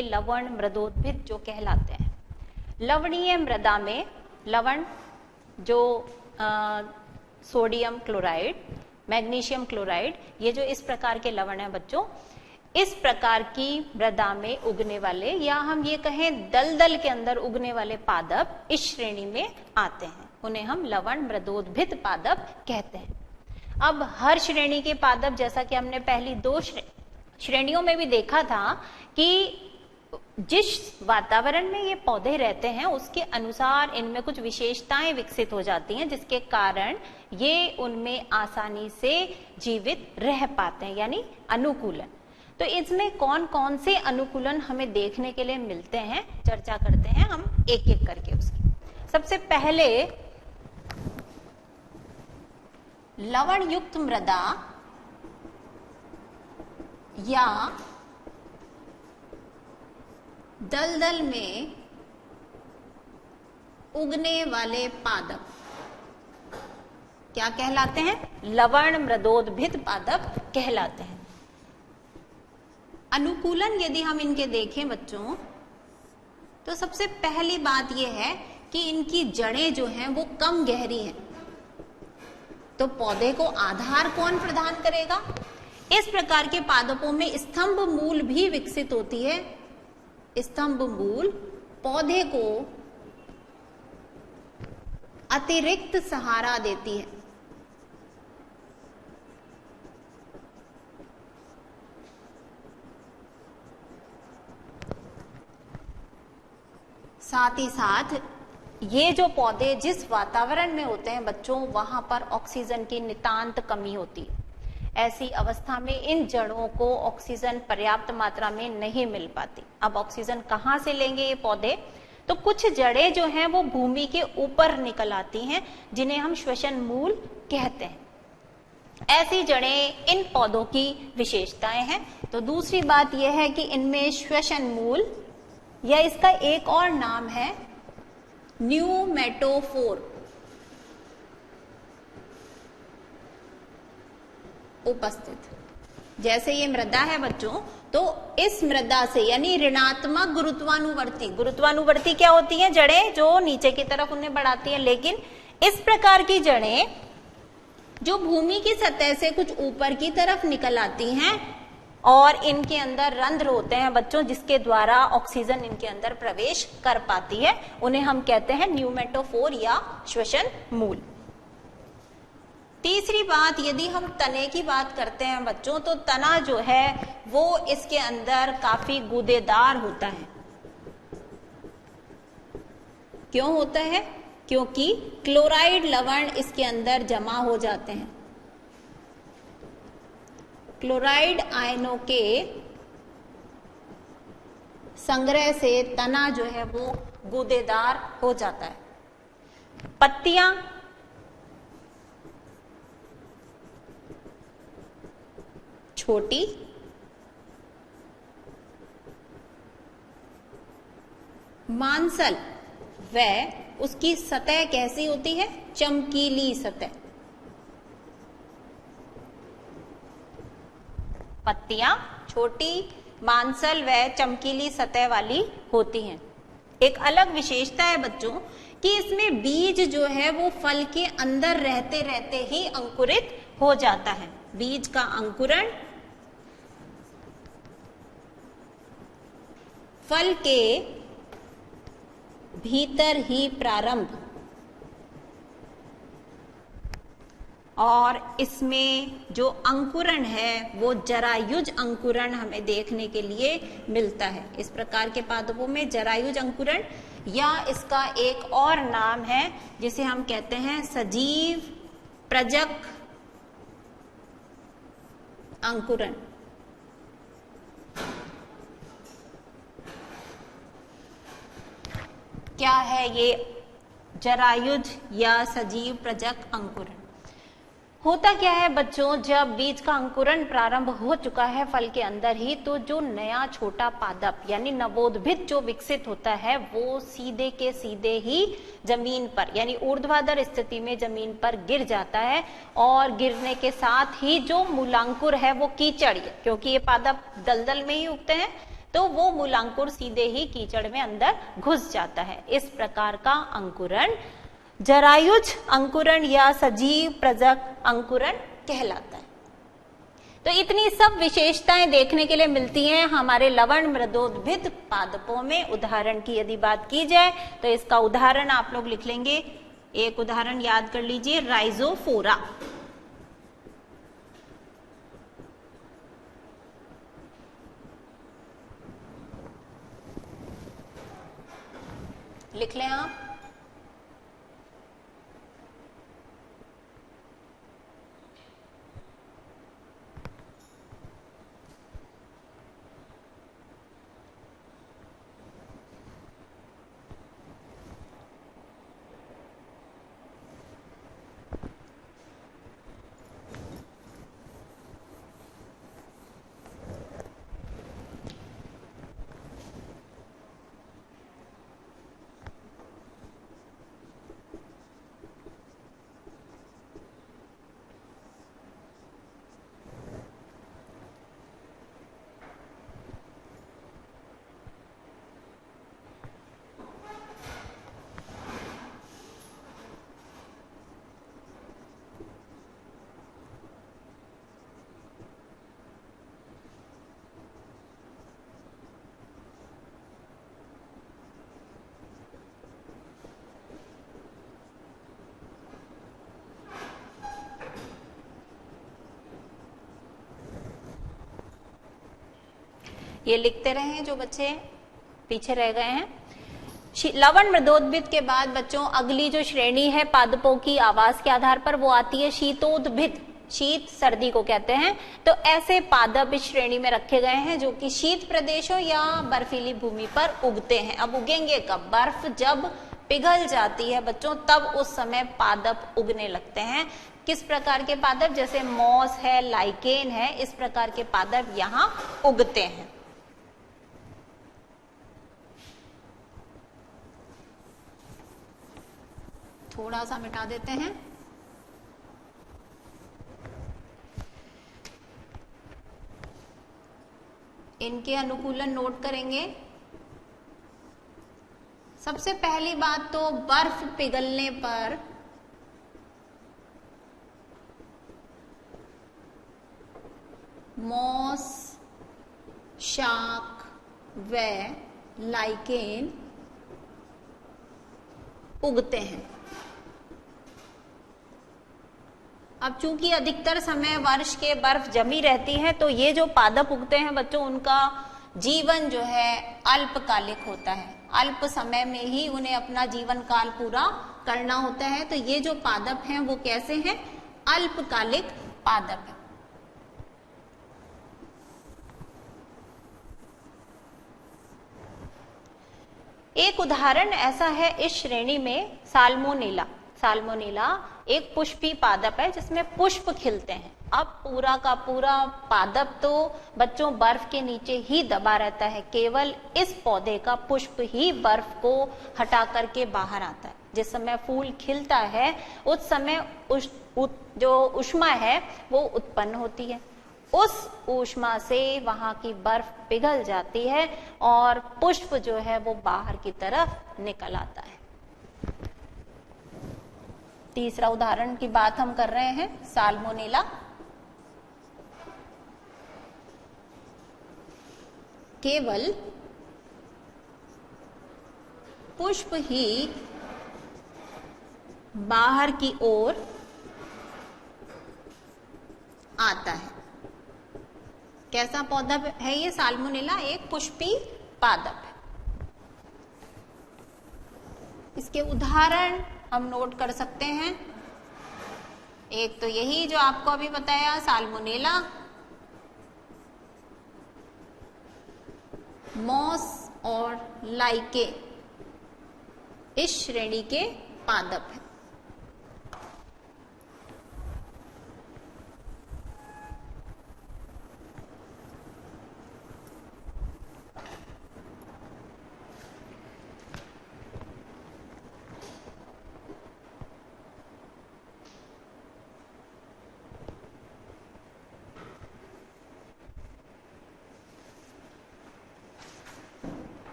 लवण मृदोद्भिद जो कहलाते हैं। लवणीय मृदा में लवण जो सोडियम क्लोराइड, मैग्नीशियम क्लोराइड, ये जो इस प्रकार के लवण है बच्चों, इस प्रकार की मृदा में उगने वाले या हम ये कहें दलदल के अंदर उगने वाले पादप इस श्रेणी में आते हैं। उन्हें हम लवण मृदोद्भिद पादप कहते हैं। अब हर श्रेणी के पादप, जैसा कि हमने पहली दो श्रेणियों में भी देखा था कि जिस वातावरण में ये पौधे रहते हैं उसके अनुसार इनमें कुछ विशेषताएं विकसित हो जाती हैं, जिसके कारण ये उनमें आसानी से जीवित रह पाते हैं, यानी अनुकूलन। तो इसमें कौन कौन से अनुकूलन हमें देखने के लिए मिलते हैं, चर्चा करते हैं हम एक एक करके उसकी। सबसे पहले लवण युक्त मृदा या दलदल में उगने वाले पादप क्या कहलाते हैं? लवण मृदोद्भिद पादप कहलाते हैं। अनुकूलन यदि हम इनके देखें बच्चों, तो सबसे पहली बात यह है कि इनकी जड़ें जो हैं वो कम गहरी हैं। तो पौधे को आधार कौन प्रदान करेगा? इस प्रकार के पादपों में स्तंभ मूल भी विकसित होती है। स्तंभ मूल पौधे को अतिरिक्त सहारा देती है। साथ ही साथ ये जो पौधे जिस वातावरण में होते हैं बच्चों, वहां पर ऑक्सीजन की नितांत कमी होती है। ऐसी अवस्था में इन जड़ों को ऑक्सीजन पर्याप्त मात्रा में नहीं मिल पाती। अब ऑक्सीजन कहाँ से लेंगे ये पौधे? तो कुछ जड़ें जो हैं वो भूमि के ऊपर निकल आती हैं, जिन्हें हम श्वसन मूल कहते हैं। ऐसी जड़ें इन पौधों की विशेषताएं हैं। तो दूसरी बात यह है कि इनमें श्वसन मूल या इसका एक और नाम है न्यूमेटोफोर उपस्थित। जैसे ये मृदा है बच्चों, तो इस मृदा से यानी ऋणात्मक गुरुत्वानुवर्ती क्या होती हैं? जड़ें जो नीचे की तरफ उन्हें बढ़ाती हैं। लेकिन इस प्रकार की जड़ें जो भूमि की सतह से कुछ ऊपर की तरफ निकल आती हैं और इनके अंदर रंध्र होते हैं बच्चों, जिसके द्वारा ऑक्सीजन इनके अंदर प्रवेश कर पाती है, उन्हें हम कहते हैं न्यूमेटोफोर या श्वसन मूल। तीसरी बात, यदि हम तने की बात करते हैं बच्चों, तो तना जो है वो इसके अंदर काफी गूदेदार होता है। क्यों होता है? क्योंकि क्लोराइड लवण इसके अंदर जमा हो जाते हैं। क्लोराइड आयनों के संग्रह से तना जो है वो गूदेदार हो जाता है। पत्तियां छोटी, मांसल वह उसकी सतह कैसी होती है? चमकीली सतह। पत्तियां छोटी, मांसल व चमकीली सतह वाली होती हैं। एक अलग विशेषता है बच्चों कि इसमें बीज जो है वो फल के अंदर रहते रहते ही अंकुरित हो जाता है। बीज का अंकुरण फल के भीतर ही प्रारंभ, और इसमें जो अंकुरण है वो जरायुज अंकुरण हमें देखने के लिए मिलता है। इस प्रकार के पादपों में जरायुज अंकुरण या इसका एक और नाम है जिसे हम कहते हैं सजीव प्रजक अंकुरण। क्या है ये जरायुज या सजीव प्रजक अंकुरण? होता क्या है बच्चों, जब बीज का अंकुरण प्रारंभ हो चुका है फल के अंदर ही, तो जो नया छोटा पादप यानी नवोद्भिद जो विकसित होता है वो सीधे के सीधे ही जमीन पर यानी ऊर्ध्वाधर स्थिति में जमीन पर गिर जाता है, और गिरने के साथ ही जो मूलांकुर है वो कीचड़, क्योंकि ये पादप दलदल में ही उगते हैं, तो वो मूलांकुर सीधे ही कीचड़ में अंदर घुस जाता है। इस प्रकार का अंकुरण जरायुज अंकुरण या सजीव प्रजक अंकुरण कहलाता है। तो इतनी सब विशेषताएं देखने के लिए मिलती हैं हमारे लवण मृदोद्भिद पादपों में। उदाहरण की यदि बात की जाए तो इसका उदाहरण आप लोग लिख लेंगे। एक उदाहरण याद कर लीजिए, राइजोफोरा। लिख लें आप। ये लिखते रहे हैं जो बच्चे पीछे रह गए हैं। लवण मृदोद्भिद के बाद बच्चों अगली जो श्रेणी है पादपों की आवास के आधार पर, वो आती है शीतोद्भिद। शीत सर्दी को कहते हैं। तो ऐसे पादप इस श्रेणी में रखे गए हैं जो कि शीत प्रदेशों या बर्फीली भूमि पर उगते हैं। अब उगेंगे कब? बर्फ जब पिघल जाती है बच्चों, तब उस समय पादप उगने लगते हैं। किस प्रकार के पादप? जैसे मॉस है, लाइकेन है, इस प्रकार के पादप यहाँ उगते हैं। थोड़ा सा मिटा देते हैं। इनके अनुकूलन नोट करेंगे। सबसे पहली बात तो बर्फ पिघलने पर मॉस, शाक व लाइकेन उगते हैं। अब चूंकि अधिकतर समय वर्ष के बर्फ जमी रहती है, तो ये जो पादप उगते हैं बच्चों, उनका जीवन जो है अल्पकालिक होता है। अल्प समय में ही उन्हें अपना जीवन काल पूरा करना होता है। तो ये जो पादप हैं वो कैसे हैं? अल्पकालिक पादप है। एक उदाहरण ऐसा है इस श्रेणी में साल्मोनेला। साल्मोनेला एक पुष्पी पादप है जिसमें पुष्प खिलते हैं। अब पूरा का पूरा पादप तो बच्चों बर्फ के नीचे ही दबा रहता है। केवल इस पौधे का पुष्प ही बर्फ को हटा करके बाहर आता है। जिस समय फूल खिलता है उस समय जो ऊष्मा है वो उत्पन्न होती है। उस ऊष्मा से वहां की बर्फ पिघल जाती है और पुष्प जो है वो बाहर की तरफ निकल आता है। तीसरा उदाहरण की बात हम कर रहे हैं, साल्मोनेला। केवल पुष्प ही बाहर की ओर आता है। कैसा पौधा है ये साल्मोनेला? एक पुष्पी पादप है। इसके उदाहरण हम नोट कर सकते हैं। एक तो यही जो आपको अभी बताया, साल्मोनेला, मॉस और लाइके इस श्रेणी के पादप हैं।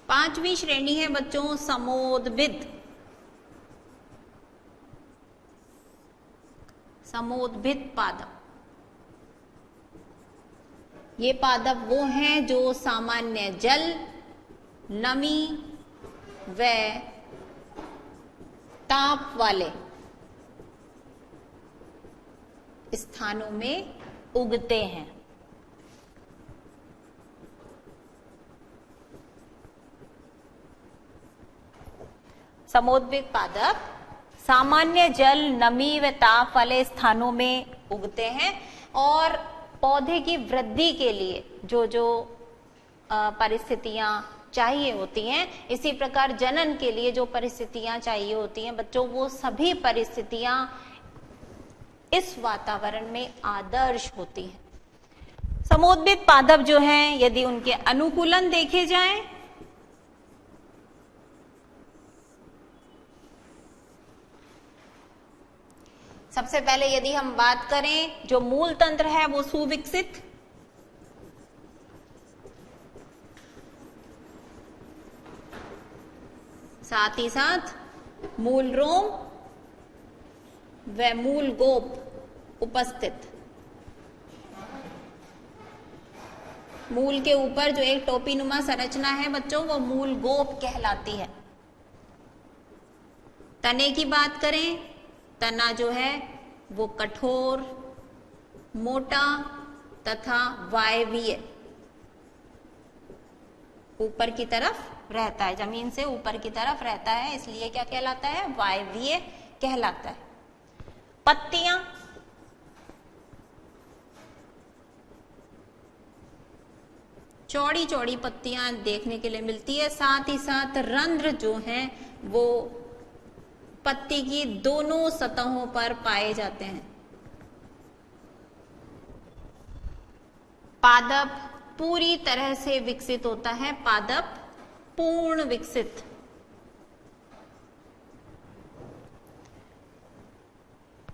पांचवी श्रेणी है बच्चों समोद्भिद। समोद्भिद पादप, ये पादप वो हैं जो सामान्य जल, नमी व ताप वाले स्थानों में उगते हैं। समोद्भिद पादप सामान्य जल, नमी व ताप वाले स्थानों में उगते हैं और पौधे की वृद्धि के लिए जो जो परिस्थितियां चाहिए होती हैं, इसी प्रकार जनन के लिए जो परिस्थितियां चाहिए होती हैं बच्चों, वो सभी परिस्थितियां इस वातावरण में आदर्श होती हैं। समोद्भिद पादप जो हैं, यदि उनके अनुकूलन देखे जाएं सबसे पहले यदि हम बात करें, जो मूल तंत्र है वो सुविकसित, साथ ही साथ मूल रोम व मूल गोप उपस्थित। मूल के ऊपर जो एक टोपीनुमा संरचना है बच्चों, वो मूल गोप कहलाती है। तने की बात करें, तना जो है वो कठोर, मोटा तथा वायवीय ऊपर की तरफ रहता है, जमीन से ऊपर की तरफ रहता है, इसलिए क्या कहलाता है? वायवीय कहलाता है। पत्तियां चौड़ी चौड़ी पत्तियां देखने के लिए मिलती है, साथ ही साथ रंध्र जो हैं वो पत्ती की दोनों सतहों पर पाए जाते हैं। पादप पूरी तरह से विकसित होता है, पादप पूर्ण विकसित।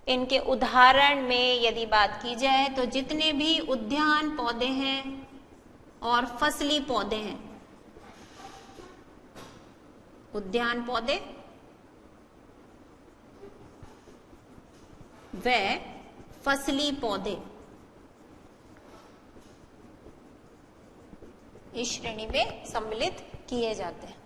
इनके उदाहरण में यदि बात की जाए तो जितने भी उद्यान पौधे हैं और फसली पौधे हैं, उद्यान पौधे व फसली पौधे इस श्रेणी में सम्मिलित किए जाते हैं।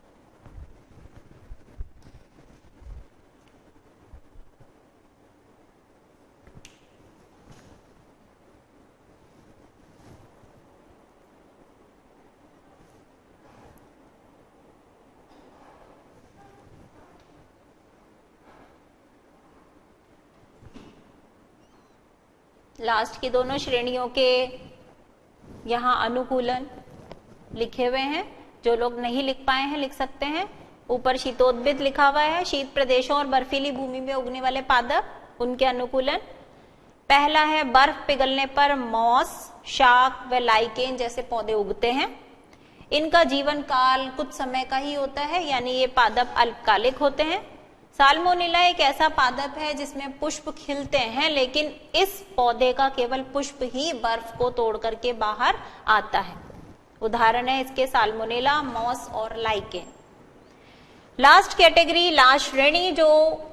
लास्ट की दोनों श्रेणियों के यहाँ अनुकूलन लिखे हुए हैं, जो लोग नहीं लिख पाए हैं लिख सकते हैं। ऊपर शीतोद्भिद लिखा हुआ है, शीत प्रदेशों और बर्फीली भूमि में उगने वाले पादप, उनके अनुकूलन। पहला है बर्फ पिघलने पर मॉस, शाक व लाइकेन जैसे पौधे उगते हैं। इनका जीवन काल कुछ समय का ही होता है, यानी ये पादप अल्पकालिक होते हैं। साल्मोनेला एक ऐसा पादप है जिसमें पुष्प खिलते हैं, लेकिन इस पौधे का केवल पुष्प ही बर्फ को तोड़ करके बाहर आता है। उदाहरण है इसके साल्मोनेला, मॉस और लाइकेन। लास्ट कैटेगरी, लास्ट श्रेणी जो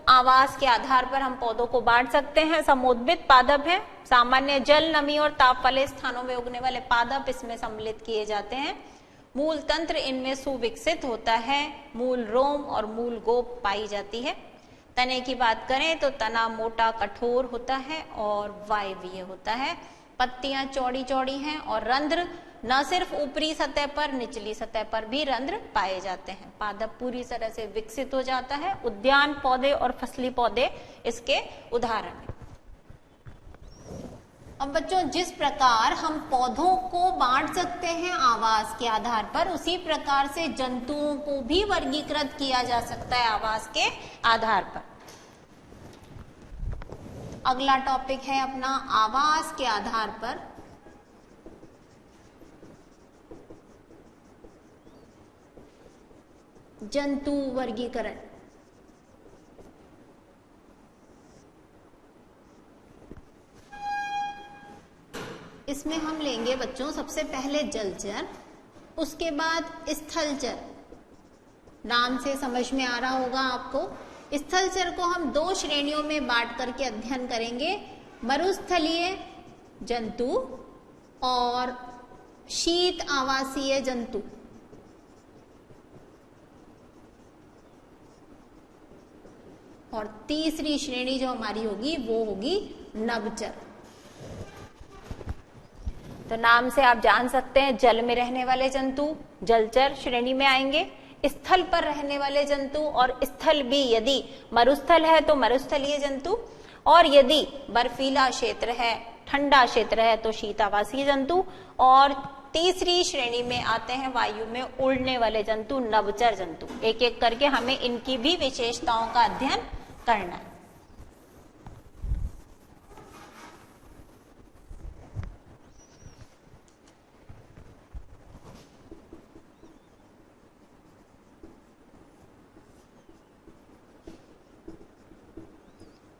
आवास के आधार पर हम पौधों को बांट सकते हैं, समोद्भिद पादप है। सामान्य जल, नमी और ताप वाले स्थानों में उगने वाले पादप इसमें सम्मिलित किए जाते हैं। मूल तंत्र इनमें सुविकसित होता है, मूल रोम और मूल गोप पाई जाती है। तने की बात करें तो तना मोटा कठोर होता है और वायवीय होता है। पत्तियां चौड़ी चौड़ी हैं और रंध्र न सिर्फ ऊपरी सतह पर, निचली सतह पर भी रंध्र पाए जाते हैं। पादप पूरी तरह से विकसित हो जाता है। उद्यान पौधे और फसली पौधे इसके उदाहरण हैं। अब बच्चों, जिस प्रकार हम पौधों को बांट सकते हैं आवास के आधार पर, उसी प्रकार से जंतुओं को भी वर्गीकृत किया जा सकता है आवास के आधार पर। अगला टॉपिक है अपना आवास के आधार पर जंतु वर्गीकरण। इसमें हम लेंगे बच्चों सबसे पहले जलचर, उसके बाद स्थलचर नाम से समझ में आ रहा होगा आपको। स्थलचर को हम दो श्रेणियों में बांट करके अध्ययन करेंगे, मरुस्थलीय जंतु और शीत आवासीय जंतु। और तीसरी श्रेणी जो हमारी होगी वो होगी नभचर। तो नाम से आप जान सकते हैं जल में रहने वाले जंतु जलचर श्रेणी में आएंगे, स्थल पर रहने वाले जंतु और स्थल भी यदि मरुस्थल है तो मरुस्थलीय जंतु, और यदि बर्फीला क्षेत्र है ठंडा क्षेत्र है तो शीतावासीय जंतु, और तीसरी श्रेणी में आते हैं वायु में उड़ने वाले जंतु नभचर जंतु। एक एक करके हमें इनकी भी विशेषताओं का अध्ययन करना है।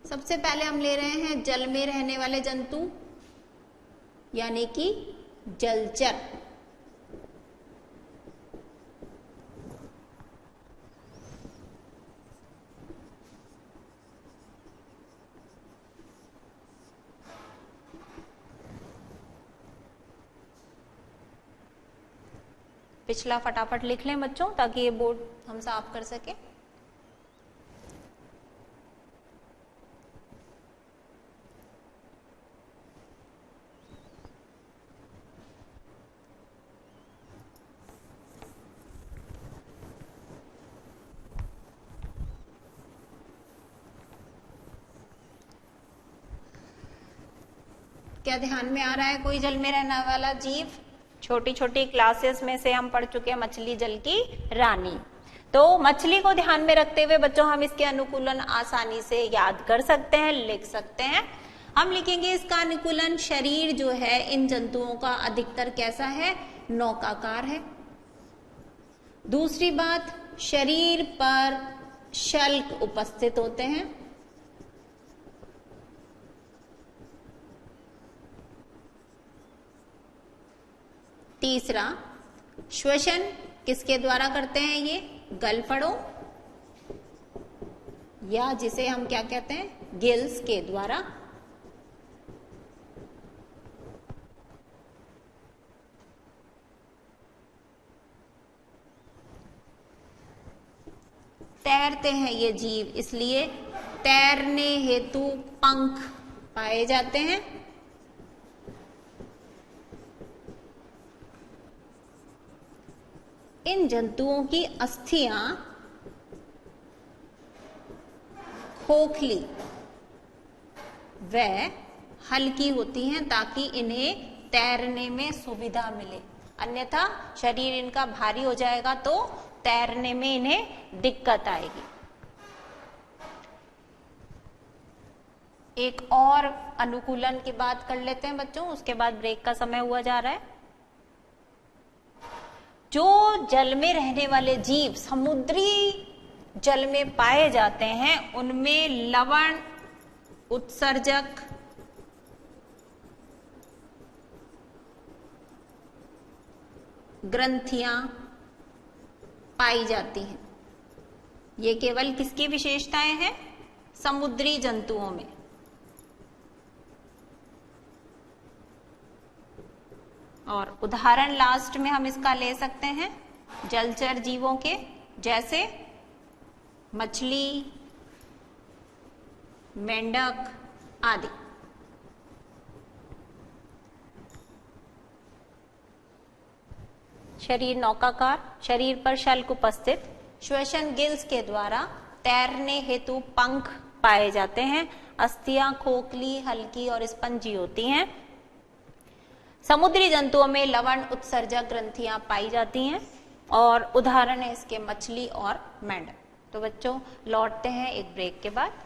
सबसे पहले हम ले रहे हैं जल में रहने वाले जंतु यानी कि जलचर। पिछला फटाफट लिख लें बच्चों ताकि ये बोर्ड हम साफ कर सके। क्या ध्यान में आ रहा है कोई जल में रहने वाला जीव? छोटी छोटी क्लासेस में से हम पढ़ चुके हैं मछली जल की रानी। तो मछली को ध्यान में रखते हुए बच्चों हम इसके अनुकूलन आसानी से याद कर सकते हैं, लिख सकते हैं। हम लिखेंगे इसका अनुकूलन, शरीर जो है इन जंतुओं का अधिकतर कैसा है? नौकाकार है। दूसरी बात, शरीर पर शल्क उपस्थित होते हैं। तीसरा, श्वसन किसके द्वारा करते हैं? ये गलफड़ों या जिसे हम क्या कहते हैं? गिल्स के द्वारा। तैरते हैं ये जीव, इसलिए तैरने हेतु पंख पाए जाते हैं। इन जंतुओं की अस्थियां खोखली व हल्की होती हैं ताकि इन्हें तैरने में सुविधा मिले, अन्यथा शरीर इनका भारी हो जाएगा तो तैरने में इन्हें दिक्कत आएगी। एक और अनुकूलन की बात कर लेते हैं बच्चों, उसके बाद ब्रेक का समय हुआ जा रहा है। जो जल में रहने वाले जीव समुद्री जल में पाए जाते हैं उनमें लवण उत्सर्जक ग्रंथियां पाई जाती हैं। ये केवल किसकी विशेषताएं हैं? समुद्री जंतुओं में। और उदाहरण लास्ट में हम इसका ले सकते हैं जलचर जीवों के, जैसे मछली, मेंढक आदि। शरीर नौकाकार, शरीर पर शल्क उपस्थित, श्वसन गिल्स के द्वारा तैरने हेतु पंख पाए जाते हैं, अस्थियां खोखली, हल्की और स्पंजी होती हैं। समुद्री जंतुओं में लवण उत्सर्जक ग्रंथियां पाई जाती हैं और उदाहरण है इसके मछली और मेंढक। तो बच्चों लौटते हैं एक ब्रेक के बाद।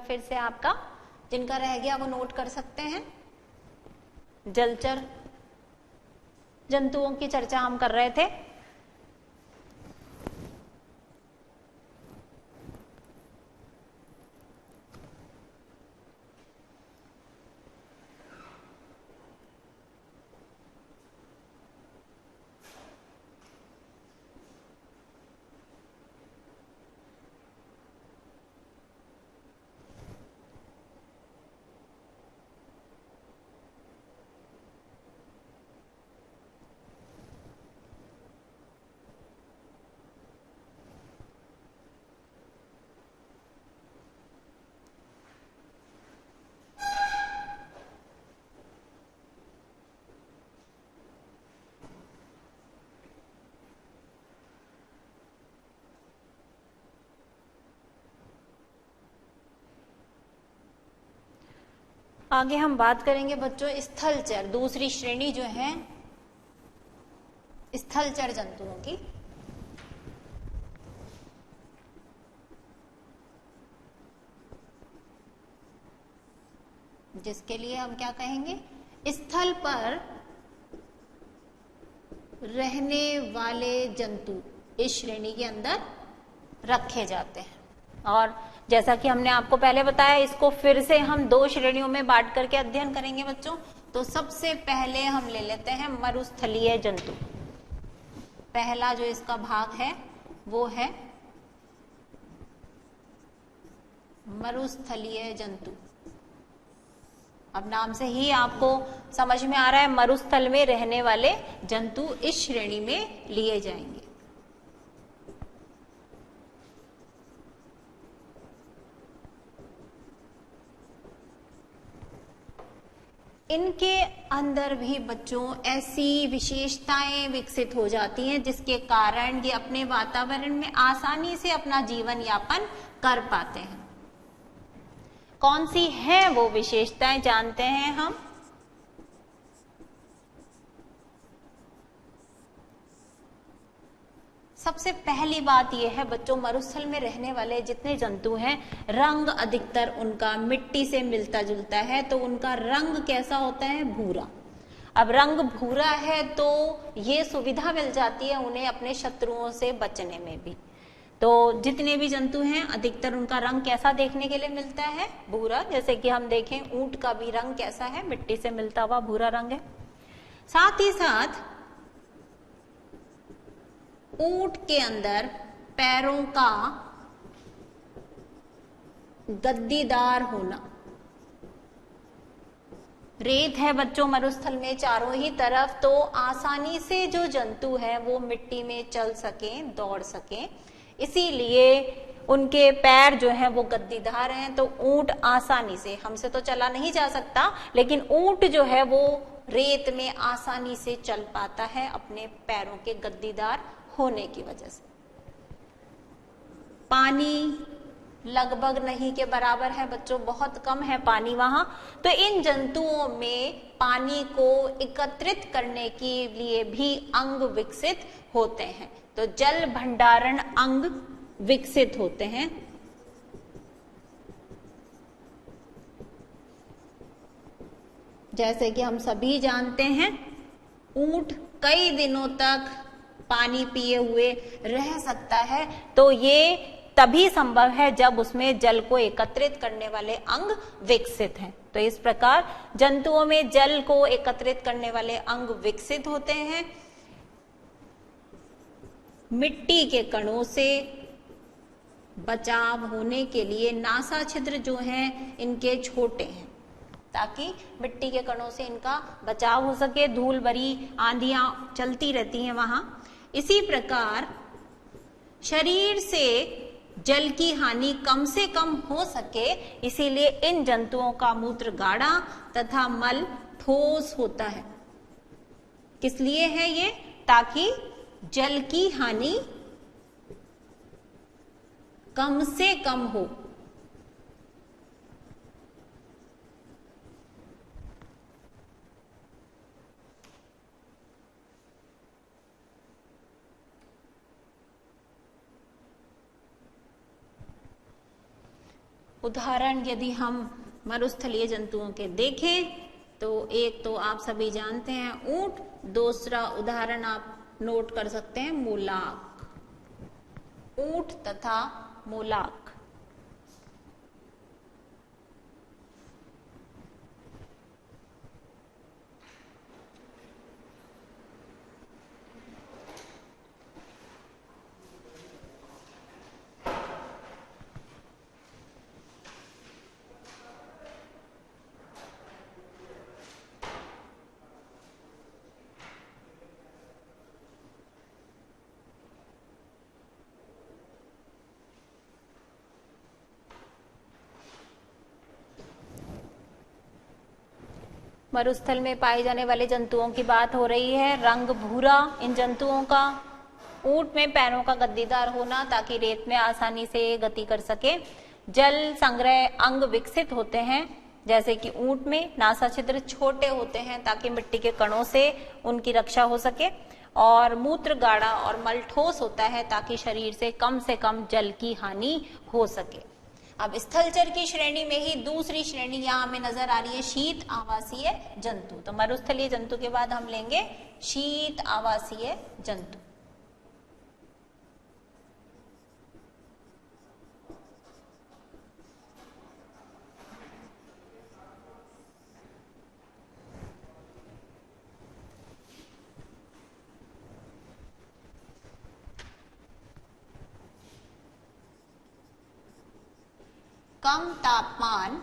फिर से आपका, जिनका रह गया वो नोट कर सकते हैं। जलचर जंतुओं की चर्चा हम कर रहे थे। आगे हम बात करेंगे बच्चों स्थलचर, दूसरी श्रेणी जो है स्थलचर जंतुओं की। जिसके लिए हम क्या कहेंगे, स्थल पर रहने वाले जंतु इस श्रेणी के अंदर रखे जाते हैं। और जैसा कि हमने आपको पहले बताया, इसको फिर से हम दो श्रेणियों में बांट करके अध्ययन करेंगे बच्चों। तो सबसे पहले हम ले लेते हैं मरुस्थलीय जंतु। पहला जो इसका भाग है वो है मरुस्थलीय जंतु। अब नाम से ही आपको समझ में आ रहा है, मरुस्थल में रहने वाले जंतु इस श्रेणी में लिए जाएंगे। इनके अंदर भी बच्चों ऐसी विशेषताएं विकसित हो जाती हैं जिसके कारण ये अपने वातावरण में आसानी से अपना जीवन यापन कर पाते हैं। कौन सी हैं वो विशेषताएं जानते हैं हम। सबसे पहली बात यह है बच्चों, मरुस्थल में रहने वाले जितने जंतु हैं, रंग अधिकतर उनका मिट्टी से मिलता जुलता है। तो उनका रंग कैसा होता है, भूरा। अब रंग भूरा है तो ये सुविधा मिल जाती है उन्हें अपने शत्रुओं से बचने में भी। तो जितने भी जंतु हैं अधिकतर उनका रंग कैसा देखने के लिए मिलता है, भूरा। जैसे कि हम देखें ऊंट का भी रंग कैसा है, मिट्टी से मिलता हुआ भूरा रंग है। साथ ही साथ ऊंट के अंदर पैरों का गद्दीदार होना। रेत है बच्चों मरुस्थल में चारों ही तरफ, तो आसानी से जो जंतु है वो मिट्टी में चल सकें, दौड़ सकें, इसीलिए उनके पैर जो है वो गद्दीदार हैं। तो ऊंट आसानी से, हमसे तो चला नहीं जा सकता, लेकिन ऊंट जो है वो रेत में आसानी से चल पाता है अपने पैरों के गद्दीदार होने की वजह से। पानी लगभग नहीं के बराबर है बच्चों, बहुत कम है पानी वहां। तो इन जंतुओं में पानी को एकत्रित करने के लिए भी अंग विकसित होते हैं। तो जल भंडारण अंग विकसित होते हैं। जैसे कि हम सभी जानते हैं, ऊंट कई दिनों तक पानी पिए हुए रह सकता है। तो ये तभी संभव है जब उसमें जल को एकत्रित करने वाले अंग विकसित हैं। तो इस प्रकार जंतुओं में जल को एकत्रित करने वाले अंग विकसित होते हैं। मिट्टी के कणों से बचाव होने के लिए नासा छिद्र जो हैं इनके छोटे हैं, ताकि मिट्टी के कणों से इनका बचाव हो सके। धूल भरी आंधियां चलती रहती हैं वहां। इसी प्रकार शरीर से जल की हानि कम से कम हो सके, इसीलिए इन जंतुओं का मूत्र गाढ़ा तथा मल ठोस होता है। किस लिए है ये, ताकि जल की हानि कम से कम हो। उदाहरण यदि हम मरुस्थलीय जंतुओं के देखें तो एक तो आप सभी जानते हैं ऊंट, दूसरा उदाहरण आप नोट कर सकते हैं मूलाक, ऊंट तथा मूलाक। मरुस्थल में पाए जाने वाले जंतुओं की बात हो रही है। रंग भूरा इन जंतुओं का, ऊंट में पैरों का गद्दीदार होना ताकि रेत में आसानी से गति कर सके। जल संग्रह अंग विकसित होते हैं, जैसे कि ऊंट में नासा छिद्र छोटे होते हैं ताकि मिट्टी के कणों से उनकी रक्षा हो सके। और मूत्र गाढ़ा और मल ठोस होता है ताकि शरीर से कम जल की हानि हो सके। अब स्थलचर की श्रेणी में ही दूसरी श्रेणी यहां हमें नजर आ रही है, शीत आवासीय जंतु। तो मरुस्थलीय जंतु के बाद हम लेंगे शीत आवासीय जंतु। कम तापमान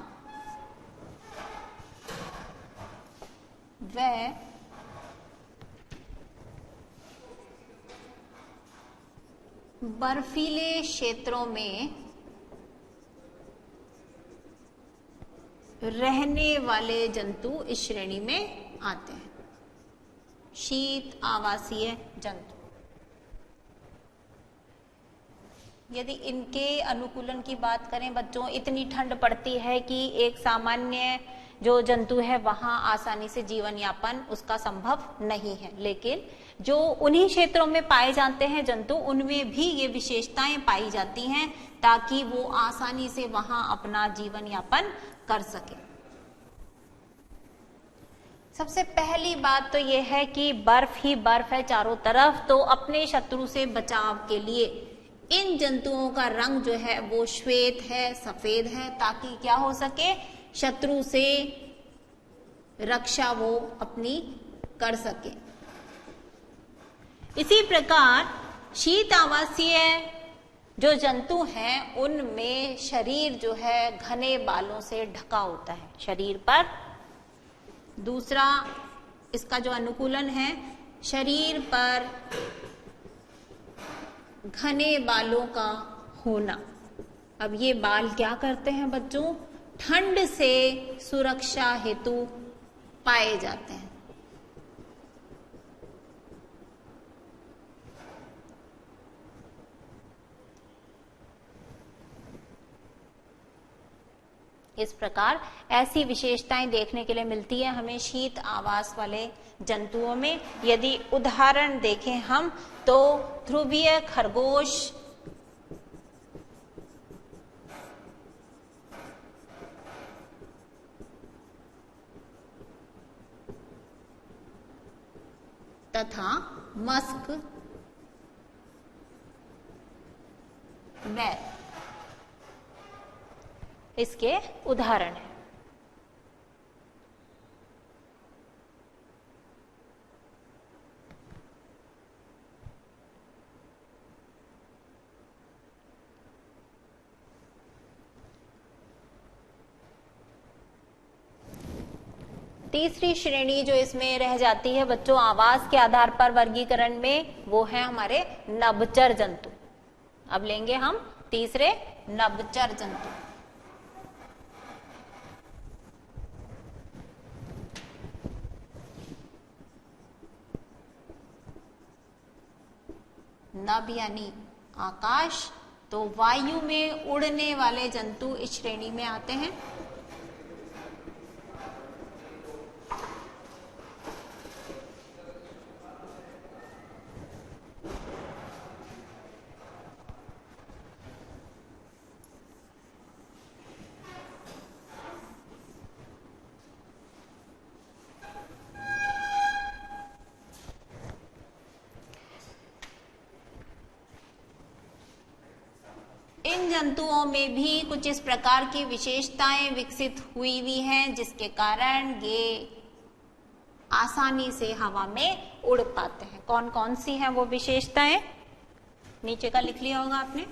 व बर्फीले क्षेत्रों में रहने वाले जंतु इस श्रेणी में आते हैं, शीत आवासीय जंतु। यदि इनके अनुकूलन की बात करें बच्चों, इतनी ठंड पड़ती है कि एक सामान्य जो जंतु है वहां आसानी से जीवन यापन उसका संभव नहीं है, लेकिन जो उन्हीं क्षेत्रों में पाए जाते हैं जंतु, उनमें भी ये विशेषताएं पाई जाती हैं ताकि वो आसानी से वहां अपना जीवन यापन कर सके। सबसे पहली बात तो ये है कि बर्फ ही बर्फ है चारों तरफ, तो अपने शत्रु से बचाव के लिए इन जंतुओं का रंग जो है वो श्वेत है, सफेद है, ताकि क्या हो सके, शत्रु से रक्षा वो अपनी कर सके। इसी प्रकार शीत आवासीय जो जंतु हैं उनमें शरीर जो है घने बालों से ढका होता है शरीर पर। दूसरा इसका जो अनुकूलन है, शरीर पर घने बालों का होना। अब ये बाल क्या करते हैं बच्चों, ठंड से सुरक्षा हेतु पाए जाते हैं। इस प्रकार ऐसी विशेषताएं देखने के लिए मिलती है हमें शीत आवास वाले जंतुओं में। यदि उदाहरण देखें हम तो ध्रुवीय खरगोश, तथा मस्क वैल इसके उदाहरण हैं। तीसरी श्रेणी जो इसमें रह जाती है बच्चों आवास के आधार पर वर्गीकरण में, वो है हमारे नभचर जंतु। अब लेंगे हम तीसरे नभचर जंतु। नभ यानी आकाश, तो वायु में उड़ने वाले जंतु इस श्रेणी में आते हैं। इन जंतुओं में भी कुछ इस प्रकार की विशेषताएं विकसित हुई हुई हैं जिसके कारण ये आसानी से हवा में उड़ पाते हैं। कौन कौन सी हैं वो विशेषताएं? नीचे का लिख लिया होगा आपने।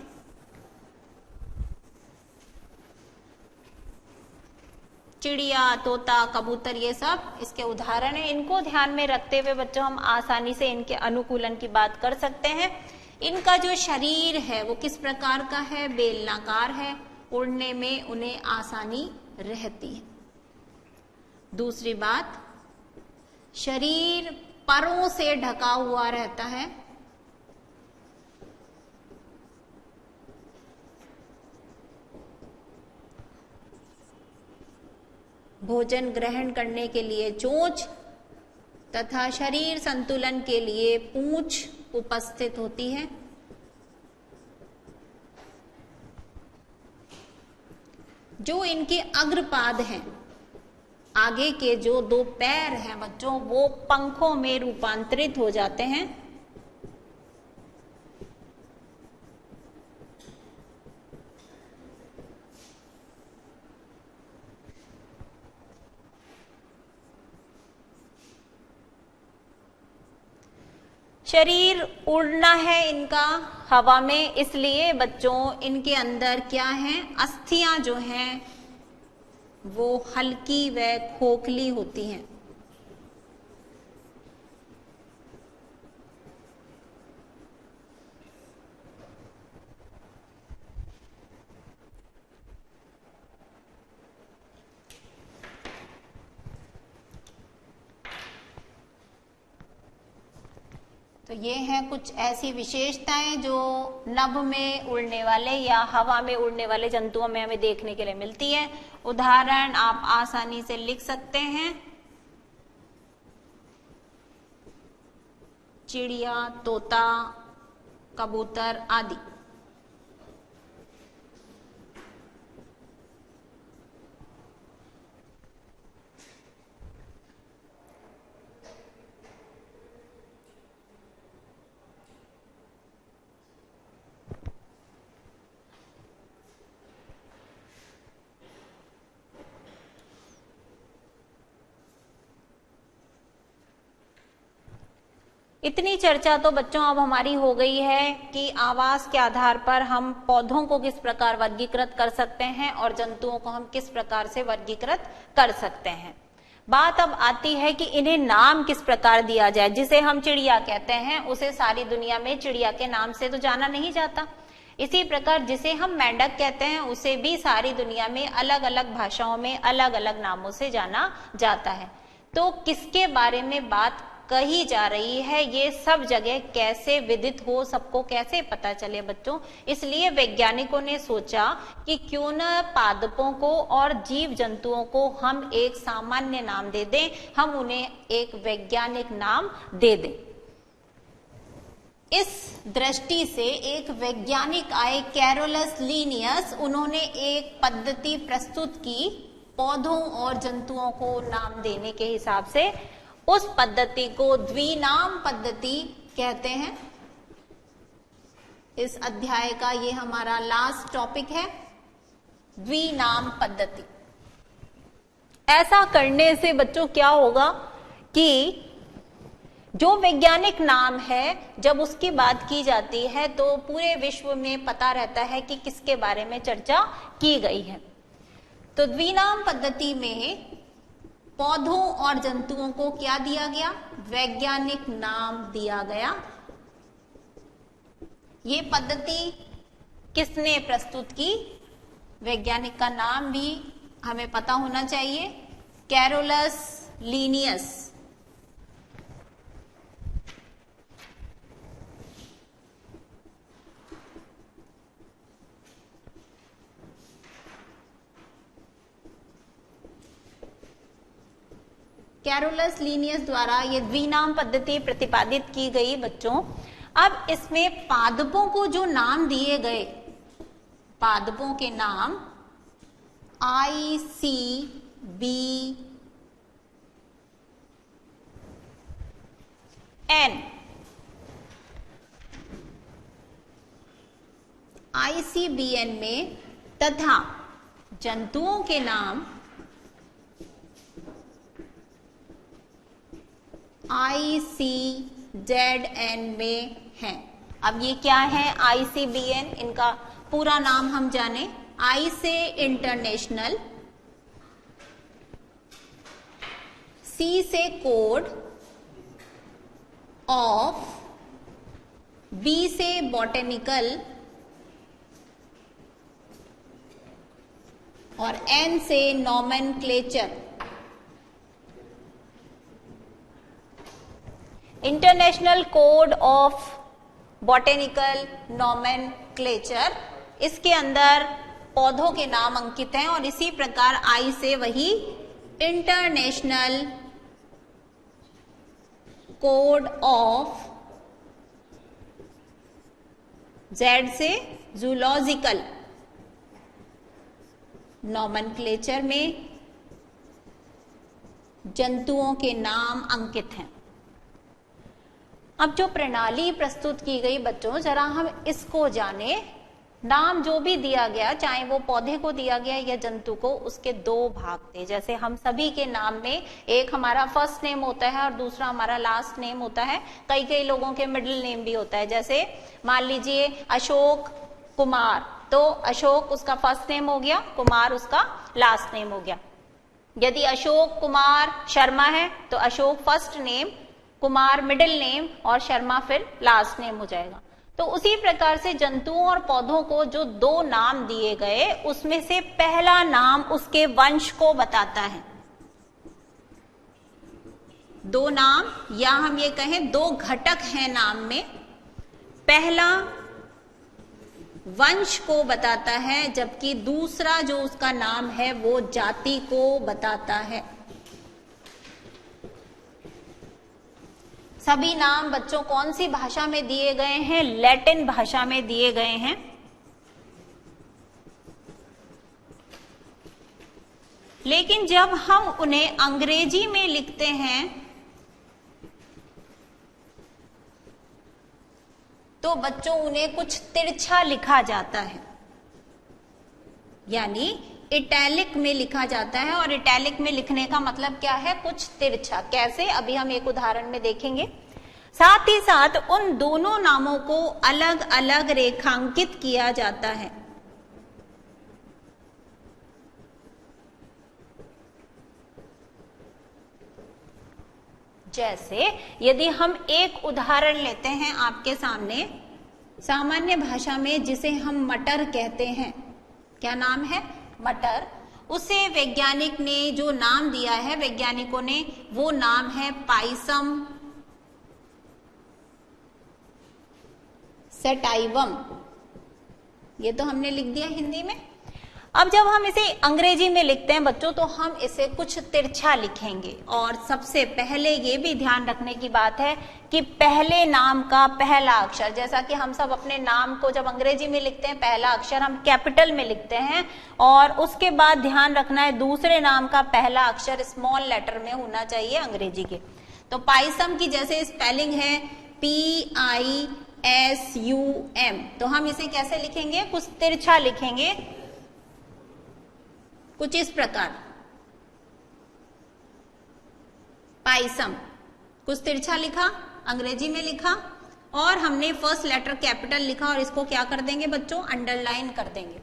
चिड़िया, तोता, कबूतर, ये सब इसके उदाहरण हैं। इनको ध्यान में रखते हुए बच्चों हम आसानी से इनके अनुकूलन की बात कर सकते हैं। इनका जो शरीर है वो किस प्रकार का है? बेलनाकार है। उड़ने में उन्हें आसानी रहती है। दूसरी बात, शरीर परों से ढका हुआ रहता है। भोजन ग्रहण करने के लिए चोंच तथा शरीर संतुलन के लिए पूंछ उपस्थित होती है। जो इनके अग्रपाद हैं, आगे के जो दो पैर हैं बच्चों, वो पंखों में रूपांतरित हो जाते हैं। शरीर उड़ना है इनका हवा में, इसलिए बच्चों इनके अंदर क्या है? अस्थियां जो हैं वो हल्की व खोखली होती हैं। तो ये हैं कुछ ऐसी विशेषताएं जो नभ में उड़ने वाले या हवा में उड़ने वाले जंतुओं में हमें देखने के लिए मिलती है। उदाहरण आप आसानी से लिख सकते हैं। चिड़िया, तोता, कबूतर आदि। इतनी चर्चा तो बच्चों अब हमारी हो गई है कि आवास के आधार पर हम पौधों को किस प्रकार वर्गीकृत कर सकते हैं और जंतुओं को हम किस प्रकार से वर्गीकृत कर सकते हैं। बात अब आती है कि इन्हें नाम किस प्रकार दिया जाए। जिसे हम चिड़िया कहते हैं उसे सारी दुनिया में चिड़िया के नाम से तो जाना नहीं जाता। इसी प्रकार जिसे हम मेंढक कहते हैं उसे भी सारी दुनिया में अलग अलग भाषाओं में अलग अलग नामों से जाना जाता है। तो किसके बारे में बात कही जा रही है, ये सब जगह कैसे विदित हो, सबको कैसे पता चले बच्चों? इसलिए वैज्ञानिकों ने सोचा कि क्यों न पादपों को और जीव जंतुओं को हम एक सामान्य नाम दे दें, हम उन्हें एक वैज्ञानिक नाम दे दें। इस दृष्टि से एक वैज्ञानिक आए, कैरोलस लीनियस, उन्होंने एक पद्धति प्रस्तुत की पौधों और जंतुओं को नाम देने के हिसाब से। उस पद्धति को द्विनाम पद्धति कहते हैं। इस अध्याय का ये हमारा लास्ट टॉपिक है, द्विनाम पद्धति। ऐसा करने से बच्चों क्या होगा कि जो वैज्ञानिक नाम है जब उसकी बात की जाती है तो पूरे विश्व में पता रहता है कि किसके बारे में चर्चा की गई है। तो द्विनाम पद्धति में पौधों और जंतुओं को क्या दिया गया? वैज्ञानिक नाम दिया गया। ये पद्धति किसने प्रस्तुत की? वैज्ञानिक का नाम भी हमें पता होना चाहिए, कैरोलस लीनियस। कैरोलस लीनियस द्वारा ये द्विनाम पद्धति प्रतिपादित की गई बच्चों। अब इसमें पादपों को जो नाम दिए गए, पादपों के नाम ICBN, ICBN में तथा जंतुओं के नाम ICZN में हैं। अब ये क्या है ICBN, इनका पूरा नाम हम जाने। I से इंटरनेशनल, C से कोड ऑफ, B से बॉटेनिकल और N से nomenclature. International code of botanical nomenclature, इसके अंदर पौधों के नाम अंकित हैं और इसी प्रकार I से वही इंटरनेशनल कोड ऑफ, Z से जूलॉजिकल नॉमेनक्लेचर में जंतुओं के नाम अंकित हैं। अब जो प्रणाली प्रस्तुत की गई बच्चों, जरा हम इसको जाने। नाम जो भी दिया गया, चाहे वो पौधे को दिया गया या जंतु को, उसके दो भाग थे। जैसे हम सभी के नाम में एक हमारा फर्स्ट नेम होता है और दूसरा हमारा लास्ट नेम होता है। कई कई लोगों के मिडिल नेम भी होता है। जैसे मान लीजिए अशोक कुमार, तो अशोक उसका फर्स्ट नेम हो गया, कुमार उसका लास्ट नेम हो गया। यदि अशोक कुमार शर्मा है तो Ashok first name, Kumar middle name और शर्मा फिर लास्ट नेम हो जाएगा। तो उसी प्रकार से जंतुओं और पौधों को जो दो नाम दिए गए, उसमें से पहला नाम उसके वंश को बताता है। दो नाम, या हम ये कहें दो घटक हैं नाम में। पहला वंश को बताता है, जबकि दूसरा जो उसका नाम है वो जाति को बताता है। सभी नाम बच्चों कौन सी भाषा में दिए गए हैं? लैटिन भाषा में दिए गए हैं। लेकिन जब हम उन्हें अंग्रेजी में लिखते हैं तो बच्चों उन्हें कुछ तिरछा लिखा जाता है, यानी इटैलिक में लिखा जाता है। और इटैलिक में लिखने का मतलब क्या है? कुछ तिरछा। कैसे? अभी हम एक उदाहरण में देखेंगे। साथ ही साथ उन दोनों नामों को अलग अलग रेखांकित किया जाता है। जैसे यदि हम एक उदाहरण लेते हैं आपके सामने, सामान्य भाषा में जिसे हम मटर कहते हैं, क्या नाम है? मटर। उसे वैज्ञानिक ने जो नाम दिया है, वैज्ञानिकों ने, वो नाम है पाइसम सेटाइवम। ये तो हमने लिख दिया हिंदी में। अब जब हम इसे अंग्रेजी में लिखते हैं बच्चों, तो हम इसे कुछ तिरछा लिखेंगे। और सबसे पहले ये भी ध्यान रखने की बात है कि पहले नाम का पहला अक्षर, जैसा कि हम सब अपने नाम को जब अंग्रेजी में लिखते हैं पहला अक्षर हम कैपिटल में लिखते हैं, और उसके बाद ध्यान रखना है दूसरे नाम का पहला अक्षर स्मॉल लेटर में होना चाहिए अंग्रेजी के। तो पाइसम की जैसे स्पेलिंग है PISUM, तो हम इसे कैसे लिखेंगे? कुछ तिरछा लिखेंगे, कुछ इस प्रकार। पाइसम कुछ तिरछा लिखा, अंग्रेजी में लिखा, और हमने फर्स्ट लेटर कैपिटल लिखा, और इसको क्या कर देंगे बच्चों? अंडरलाइन कर देंगे।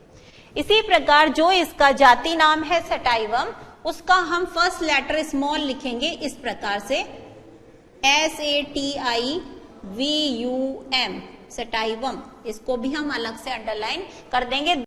इसी प्रकार जो इसका जाति नाम है सेटाइवम, उसका हम फर्स्ट लेटर स्मॉल लिखेंगे इस प्रकार से SATIVUM, सेटाइवम। इसको भी हम अलग से अंडरलाइन कर देंगे।